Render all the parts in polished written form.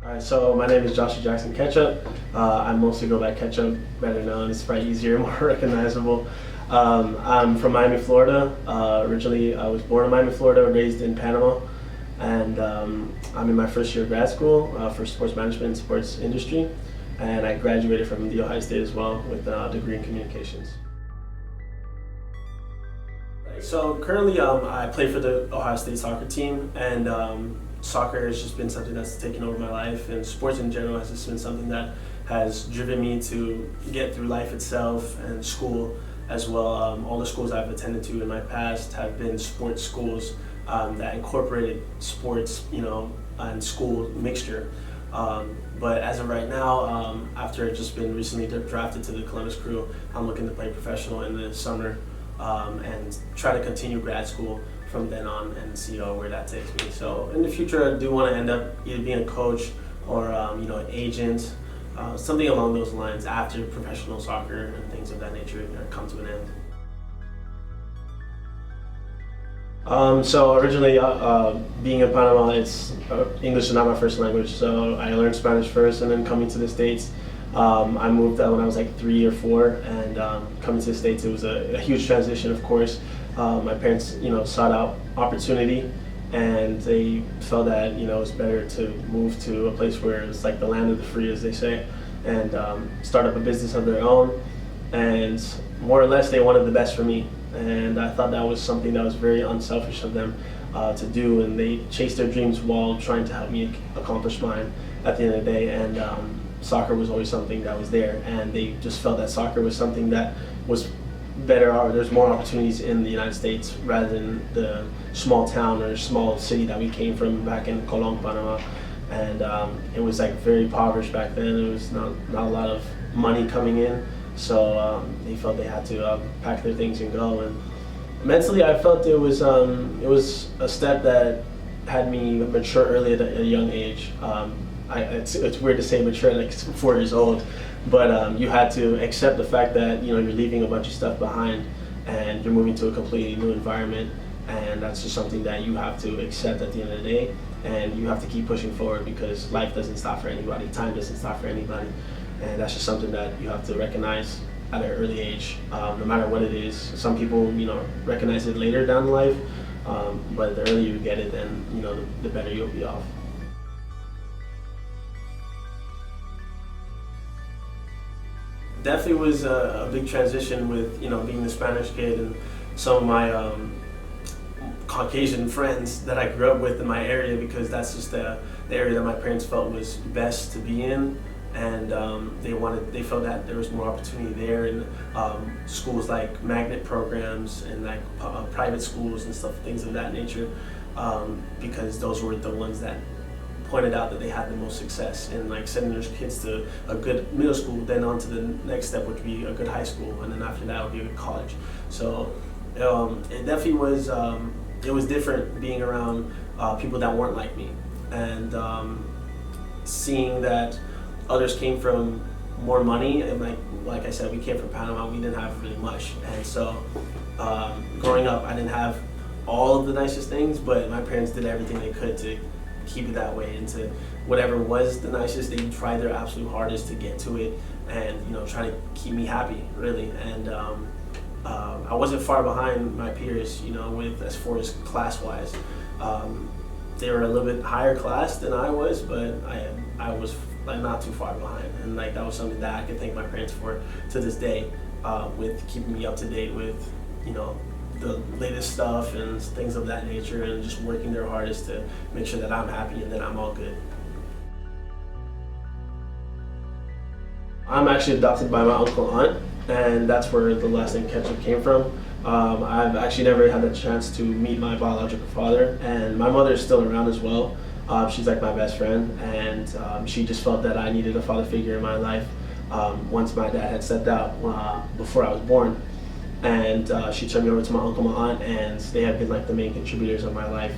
Alright, so my name is Joshua Jackson Ketchup. I mostly go by Ketchup, better known. It's probably easier, more recognizable. I'm from Miami, Florida. Originally, I was born in Miami, Florida, raised in Panama, and I'm in my first year of grad school for sports management and sports industry, and I graduated from The Ohio State as well with a degree in communications. So currently, I play for the Ohio State soccer team, and soccer has just been something that's taken over my life, and sports in general has just been something that has driven me to get through life itself and school as well. All the schools I've attended to in my past have been sports schools that incorporated sports, and school mixture. But as of right now, after just been recently drafted to the Columbus Crew, I'm looking to play professional in the summer and try to continue grad school from then on and see where that takes me. So in the future, I do want to end up either being a coach or an agent, something along those lines after professional soccer and things of that nature come to an end. So originally, being in Panama, English is not my first language, so I learned Spanish first, and then coming to the States, I moved when I was like 3 or 4, and coming to the States, it was a huge transition, of course. My parents, sought out opportunity, and they felt that, it was better to move to a place where it's like the land of the free, as they say, and start up a business of their own. And more or less, they wanted the best for me. And I thought that was something that was very unselfish of them to do, and they chased their dreams while trying to help me accomplish mine at the end of the day. And soccer was always something that was there, and they just felt that soccer was something that was better, or there's more opportunities in the United States rather than the small town or small city that we came from back in Colón, Panama. And it was like very impoverished back then. It was not a lot of money coming in. So they felt they had to pack their things and go. And mentally, I felt it was a step that had me mature early at a young age. It's weird to say mature at like 4 years old, but you had to accept the fact that you're leaving a bunch of stuff behind and you're moving to a completely new environment, and that's just something that you have to accept at the end of the day, and you have to keep pushing forward because life doesn't stop for anybody, time doesn't stop for anybody. And that's just something that you have to recognize at an early age, no matter what it is. Some people, recognize it later down in life, but the earlier you get it, then the better you'll be off. Definitely was a big transition with being the Spanish kid and some of my Caucasian friends that I grew up with in my area, because that's just the area that my parents felt was best to be in. And they felt that there was more opportunity there in schools like magnet programs and like private schools and stuff, things of that nature, because those were the ones that pointed out that they had the most success in like sending their kids to a good middle school, then on to the next step, which would be a good high school, and then after that would be a good college. So it definitely was it was different being around people that weren't like me, and seeing that others came from more money, and like I said, we came from Panama. We didn't have really much, and so growing up, I didn't have all of the nicest things, but my parents did everything they could to keep it that way. And to whatever was the nicest, they tried their absolute hardest to get to it, and try to keep me happy, really. And I wasn't far behind my peers, with as far as class-wise. They were a little bit higher class than I was, but I was not too far behind, and that was something that I could thank my parents for to this day, with keeping me up to date with the latest stuff and things of that nature, and just working their hardest to make sure that I'm happy and that I'm all good. I'm actually adopted by my uncle aunt, and that's where the last name Ketchup came from. I've actually never had the chance to meet my biological father, and my mother is still around as well. She's like my best friend, and she just felt that I needed a father figure in my life once my dad had stepped out before I was born. And she turned me over to my uncle, my aunt, and they have been like the main contributors of my life.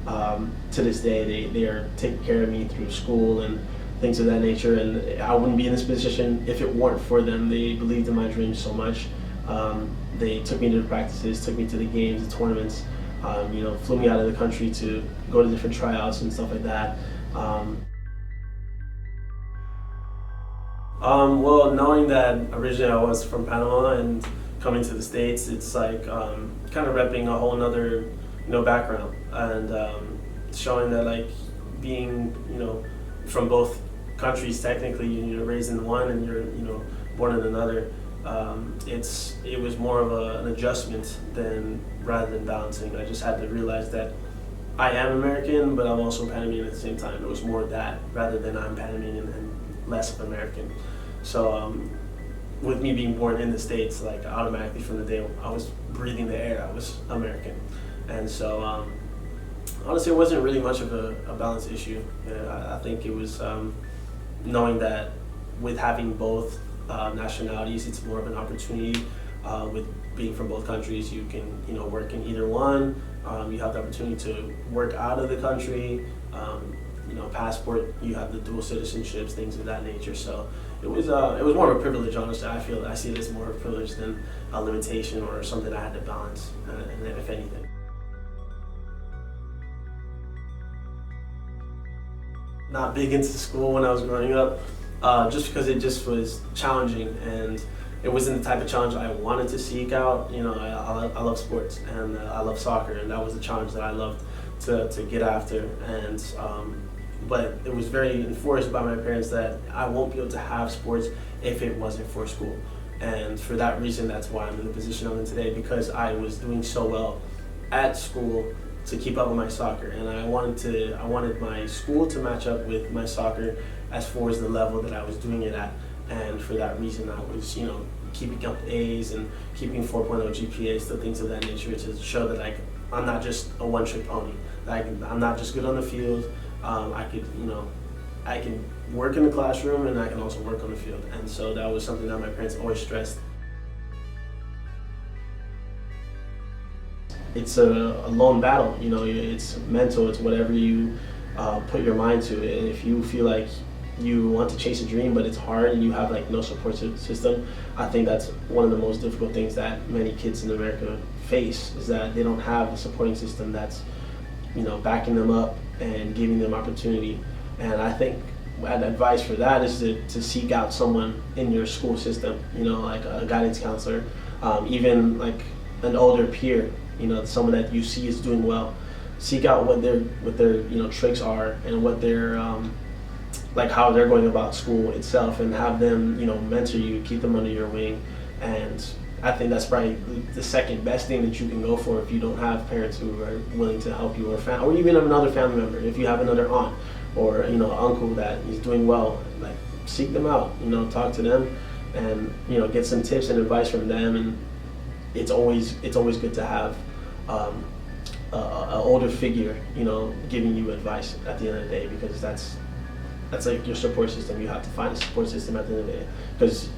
To this day, they are taking care of me through school and things of that nature, and I wouldn't be in this position if it weren't for them. They believed in my dreams so much. They took me to the practices, took me to the games, the tournaments, flew me out of the country to go to different tryouts and stuff like that. Well, knowing that originally I was from Panama and coming to the States, it's like kind of repping a whole nother, background and showing that like being, from both countries technically, you're raised in one and you're, born in another. It was more of an adjustment than rather than balancing. I just had to realize that I am American, but I'm also Panamanian at the same time. It was more that rather than I'm Panamanian and less of American. So with me being born in the States, like automatically from the day I was breathing the air, I was American. And so honestly, it wasn't really much of a balance issue. I think it was knowing that with having both nationalities, it's more of an opportunity. With being from both countries, you can work in either one. You have the opportunity to work out of the country. Passport. You have the dual citizenships, things of that nature. So it was more of a privilege. Honestly, I see it as more of a privilege than a limitation or something I had to balance. If anything. Not big into school when I was growing up, just because it just was challenging and it wasn't the type of challenge I wanted to seek out. I love sports and I love soccer, and that was the challenge that I loved to get after. And but it was very enforced by my parents that I won't be able to have sports if it wasn't for school. And for that reason, that's why I'm in the position I'm in today, because I was doing so well at school to keep up with my soccer, and I wanted my school to match up with my soccer as far as the level that I was doing it at. And for that reason, I was keeping up A's and keeping 4.0 GPA, still things of that nature, to show that I'm not just a one-trick pony. I'm not just good on the field. I can work in the classroom and I can also work on the field. And so that was something that my parents always stressed. It's a lone battle, it's mental, it's whatever you put your mind to. And if you feel like you want to chase a dream but it's hard and you have no support system, I think that's one of the most difficult things that many kids in America face, is that they don't have a supporting system that's backing them up and giving them opportunity. And I think advice for that is to seek out someone in your school system, like a guidance counselor, even like an older peer, someone that you see is doing well. Seek out what their tricks are and what their how they're going about school itself, and have them mentor you, keep them under your wing. And I think that's probably the second best thing that you can go for if you don't have parents who are willing to help you, or even another family member. If you have another aunt or uncle that is doing well, seek them out, talk to them, and get some tips and advice from them. And it's always good to have an older figure, giving you advice at the end of the day, because that's like your support system. You have to find a support system at the end of the day, because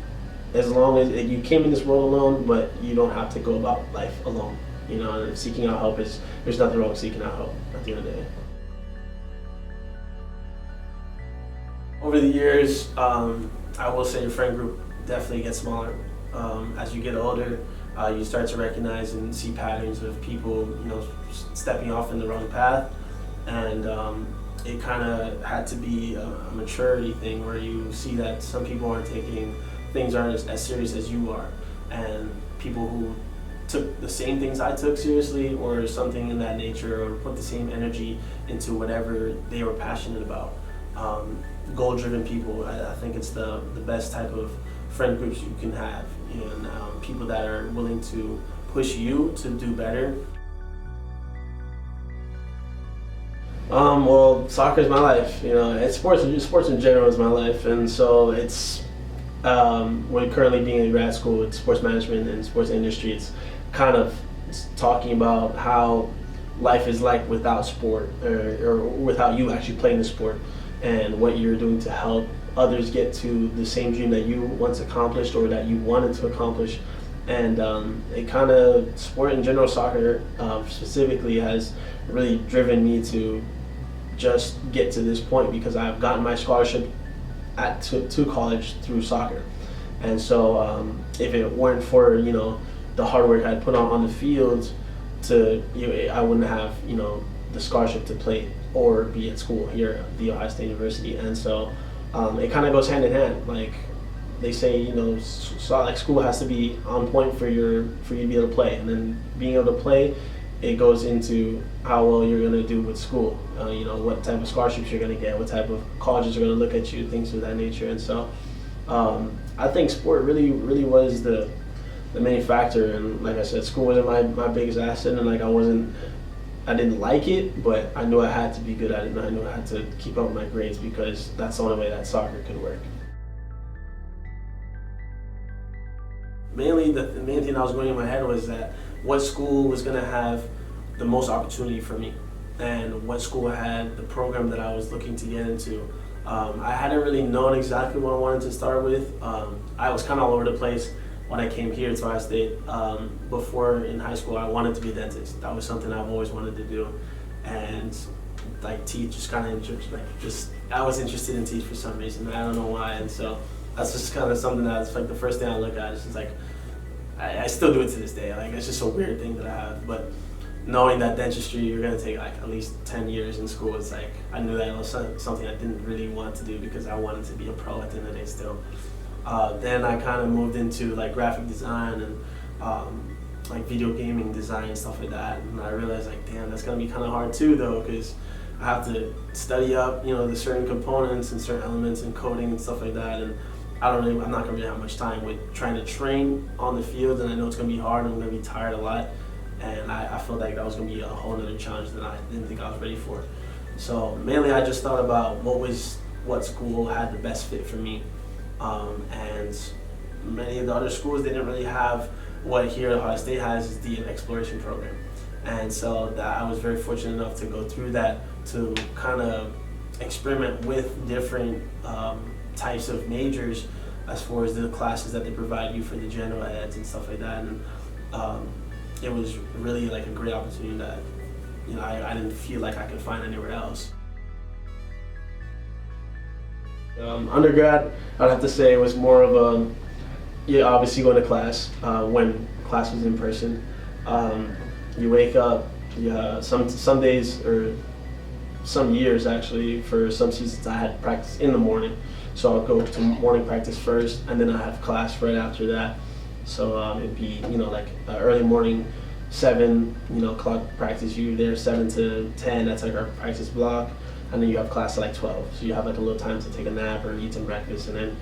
as long as you came in this world alone, but you don't have to go about life alone. And seeking out help there's nothing wrong with seeking out help at the end of the day. Over the years, I will say your friend group definitely gets smaller. As you get older, you start to recognize and see patterns of people, stepping off in the wrong path, and it kind of had to be a maturity thing, where you see that some people aren't as serious as you are, and people who took the same things I took seriously, or something in that nature, or put the same energy into whatever they were passionate about. Goal-driven people, I think it's the best type of friend groups you can have, and people that are willing to push you to do better. Well, soccer is my life. It's sports in general is my life, and so it's we're currently being in grad school with sports management and sports industry. It's kind of talking about how life is like without sport, or without you actually playing the sport, and what you're doing to help others get to the same dream that you once accomplished or that you wanted to accomplish. And it kind of, sport in general, soccer specifically, has really driven me to just get to this point, because I've gotten my scholarship to college through soccer. And so if it weren't for the hard work I'd put on the field, I wouldn't have the scholarship to play or be at school here at The Ohio State University. And so it kind of goes hand in hand. they say, like school has to be on point for you to be able to play, and then being able to play, it goes into how well you're going to do with school. What type of scholarships you're going to get, what type of colleges are going to look at you, things of that nature. And so I think sport really was the main factor. And like I said, school wasn't my biggest asset, and like I didn't like it, but I knew I had to be good at it, and I knew I had to keep up with my grades because that's the only way that soccer could work. Mainly, the main thing that was going in my head was that what school was going to have the most opportunity for me, and what school had the program that I was looking to get into. I hadn't really known exactly what I wanted to start with. I was kind of all over the place when I came here to Ohio State. Before in high school, I wanted to be a dentist. That was something I've always wanted to do, and like teeth just kind of I was interested in teeth for some reason. I don't know why, and so that's just kind of something that's like the first thing I look at. It's just like I still do it to this day. Like it's just a weird thing that I have, but knowing that dentistry, you're gonna take like at least 10 years in school, it's like I knew that it was something I didn't really want to do because I wanted to be a pro at the end of the day still. Then I kind of moved into like graphic design and like video gaming design and stuff like that, and I realized like, damn, that's gonna be kind of hard too though, because I have to study up, the certain components and certain elements and coding and stuff like that, and I'm not gonna really have much time with trying to train on the field, and I know it's gonna be hard, and I'm gonna be tired a lot, and I felt like that was gonna be a whole other challenge that I didn't think I was ready for. So mainly I just thought about what school had the best fit for me, and many of the other schools, they didn't really have what here at Ohio State has, is the exploration program. And so that I was very fortunate enough to go through that, to kind of experiment with different types of majors as far as the classes that they provide you for the general eds and stuff like that. And it was really like a great opportunity that I didn't feel like I could find anywhere else. Undergrad, I'd have to say it was more of obviously going to class when class was in person. You wake up, some days, or some years actually, for some seasons I had practice in the morning. So I'll go to morning practice first, and then I have class right after that. So it'd be, like early morning, 7 o'clock practice. You're there 7 to 10, that's like our practice block. And then you have class at like 12. So you have like a little time to take a nap or eat some breakfast, and then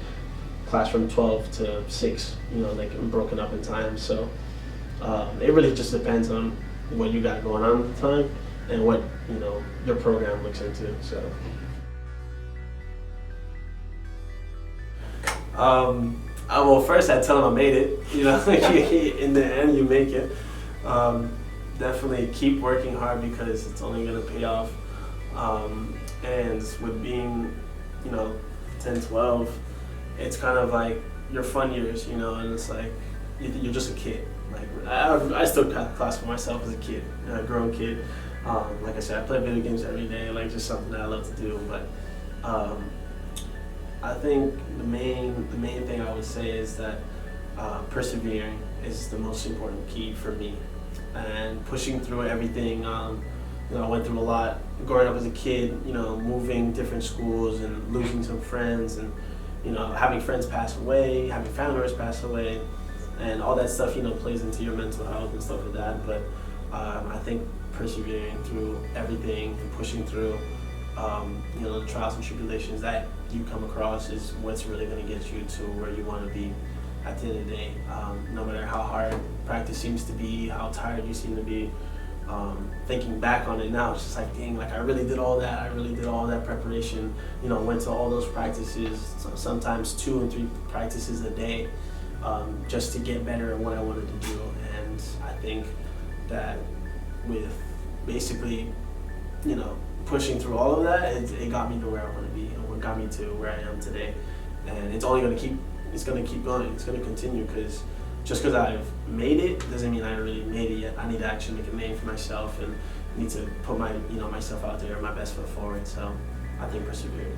class from 12 to 6, like broken up in time. So it really just depends on what you got going on at the time and what, your program looks into. So. Well, first I tell them I made it. In the end, you make it. Definitely keep working hard because it's only going to pay off. And with being, 10, 12, it's kind of like your fun years, and it's like you're just a kid. Like I still classify myself as a kid, a grown kid. Like I said, I play video games every day, like just something that I love to do. But I think the main thing I would say is that persevering is the most important key for me, and pushing through everything. I went through a lot growing up as a kid, moving different schools and losing some friends, and having friends pass away, having family members pass away, and all that stuff plays into your mental health and stuff like that. But I think persevering through everything and pushing through the trials and tribulations that you come across is what's really going to get you to where you want to be at the end of the day. No matter how hard practice seems to be, how tired you seem to be, thinking back on it now, it's just like, dang, like I really did all that preparation, went to all those practices, sometimes 2 and 3 practices a day, just to get better at what I wanted to do. And I think that with basically, pushing through all of that, it got me to where I want to be, and what got me to where I am today. And it's only going to keep going, it's going to continue, because just because I've made it doesn't mean I really made it yet. I need to actually make a name for myself and need to put myself out there, my best foot forward. So I think persevering.